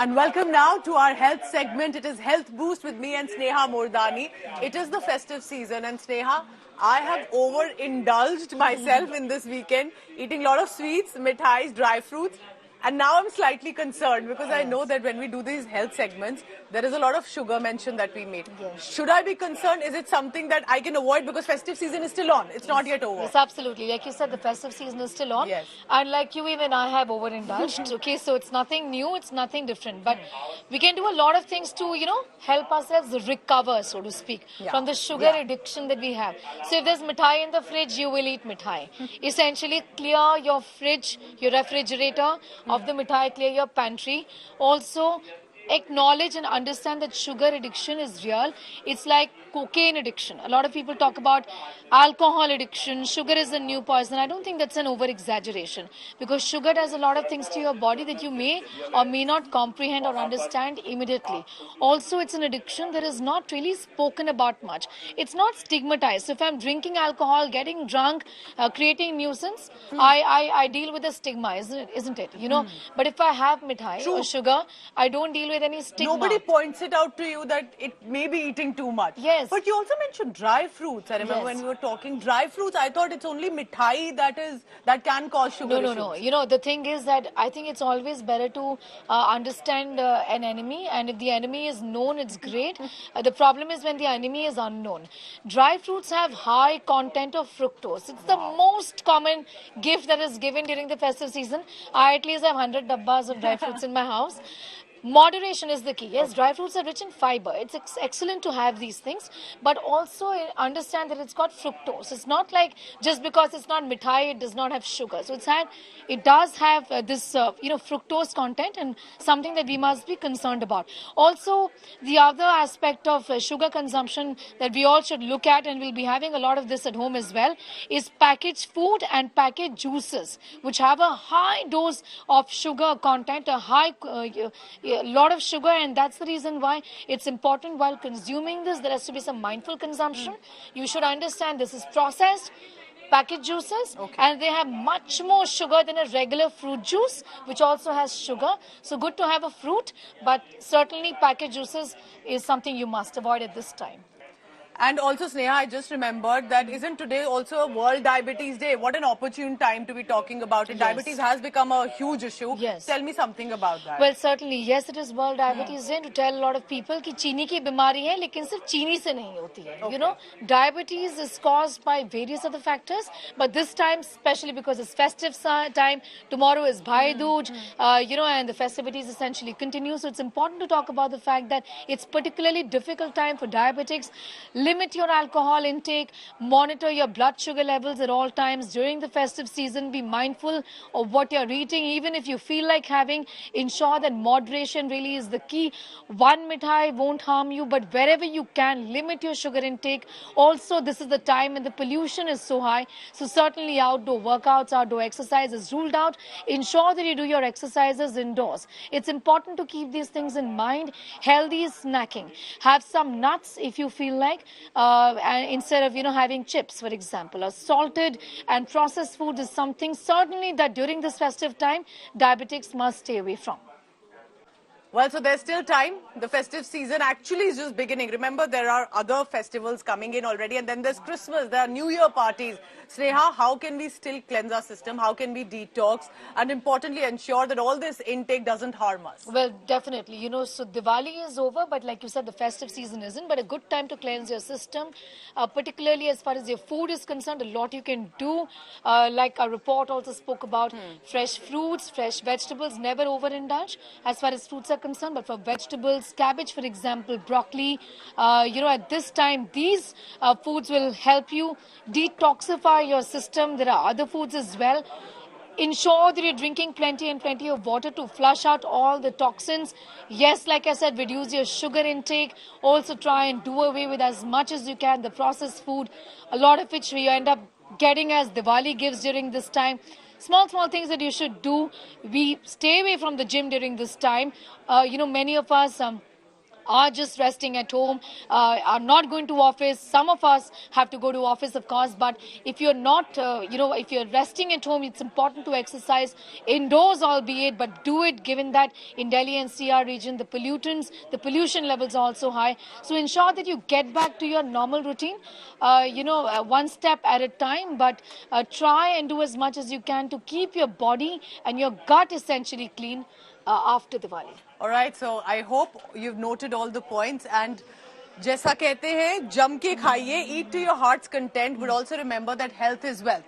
And welcome now to our health segment. It is Health Boost with me and Sneha Mordani. It is the festive season and Sneha, I have overindulged myself in this weekend, eating a lot of sweets, mithais, dry fruits. And now I'm slightly concerned because I know that when we do these health segments, there is a lot of sugar mention that we make. Yes. Should I be concerned? Is it something that I can avoid because festive season is still on? It's not yet over. Yes, absolutely. Like you said, the festive season is still on. Yes. And like you, even I have overindulged. Okay, so it's nothing new, it's nothing different. But we can do a lot of things to, help ourselves recover, so to speak, from the sugar addiction that we have. So if there's mithai in the fridge, you will eat mithai. Essentially, clear your fridge, your refrigerator of the mithai, clear your pantry. Also, acknowledge and understand that sugar addiction is real. It's like cocaine addiction. A lot of people talk about alcohol addiction. Sugar is a new poison. I don't think that's an over-exaggeration because sugar does a lot of things to your body that you may or may not comprehend or understand immediately. Also, it's an addiction that is not really spoken about much. It's not stigmatized. So if I'm drinking alcohol, getting drunk, creating nuisance, I deal with the stigma, isn't it? But if I have mithai or sugar, I don't deal with any stigma. Nobody points it out to you that it may be eating too much. Yes. But you also mentioned dry fruits. I remember when we were talking dry fruits, I thought it's only mithai that can cause sugar issues. No. The thing is that I think it's always better to understand an enemy, and if the enemy is known, it's great. The problem is when the enemy is unknown. Dry fruits have high content of fructose. It's the most common gift that is given during the festive season. I at least have 100 dabbas of dry fruits in my house. Moderation is the key. Yes, dry fruits are rich in fiber. It's excellent to have these things, but also understand that it's got fructose. It's not like just because it's not mithai, it does not have sugar. So it does have this fructose content, and something that we must be concerned about. Also, the other aspect of sugar consumption that we all should look at, and we'll be having a lot of this at home as well, is packaged food and packaged juices, which have a high dose of sugar content, a lot of sugar, and that's the reason why it's important while consuming this. There has to be some mindful consumption. You should understand this is processed packaged juices, and they have much more sugar than a regular fruit juice, which also has sugar. So good to have a fruit, but certainly packaged juices is something you must avoid at this time. And also, Sneha, I just remembered that isn't today also a World Diabetes Day? What an opportune time to be talking about it. Yes. Diabetes has become a huge issue. Yes. Tell me something about that. Well, certainly, yes, it is World Diabetes Day to tell a lot of people कि चीनी की बीमारी है, लेकिन सिर्फ चीनी से नहीं होती है. Diabetes is caused by various other factors, but this time, especially because it's festive time, tomorrow is Bhai Dooj, and the festivities essentially continue. So it's important to talk about the fact that it's particularly difficult time for diabetics. Limit your alcohol intake, monitor your blood sugar levels at all times during the festive season. Be mindful of what you're eating. Even if you feel like having, ensure that moderation really is the key. One mithai won't harm you, but wherever you can, limit your sugar intake. Also, this is the time when the pollution is so high. So certainly outdoor workouts, outdoor exercise is ruled out. Ensure that you do your exercises indoors. It's important to keep these things in mind. Healthy snacking. Have some nuts if you feel like. And instead of having chips, for example, or salted and processed food is something certainly that during this festive time diabetics must stay away from. Well, so there's still time. The festive season actually is just beginning. Remember, there are other festivals coming in already, and then there's Christmas, there are New Year parties. Sneha, how can we still cleanse our system? How can we detox? And importantly, ensure that all this intake doesn't harm us? Well, definitely. So Diwali is over, but like you said, the festive season isn't. But a good time to cleanse your system, particularly as far as your food is concerned. A lot you can do. Like our report also spoke about fresh fruits, fresh vegetables. Never overindulge as far as fruits are concerned, but for vegetables, cabbage, for example, broccoli, at this time, these foods will help you detoxify your system. There are other foods as well. Ensure that you're drinking plenty of water to flush out all the toxins. Yes, like I said, reduce your sugar intake. Also try and do away with as much as you can the processed food, a lot of which we end up getting as Diwali gifts during this time. Small things that you should do. We stay away from the gym during this time. Many of us are just resting at home, are not going to office. Some of us have to go to office, of course, but if you're not, if you're resting at home, it's important to exercise indoors, albeit, but do it given that in Delhi NCR region, the pollution levels are also high. So ensure that you get back to your normal routine, one step at a time, but try and do as much as you can to keep your body and your gut essentially clean after Diwali. All right, so I hope you've noted all the points, and जैसा कहते हैं जम के खाइए, eat to your heart's content, but also remember that health is wealth.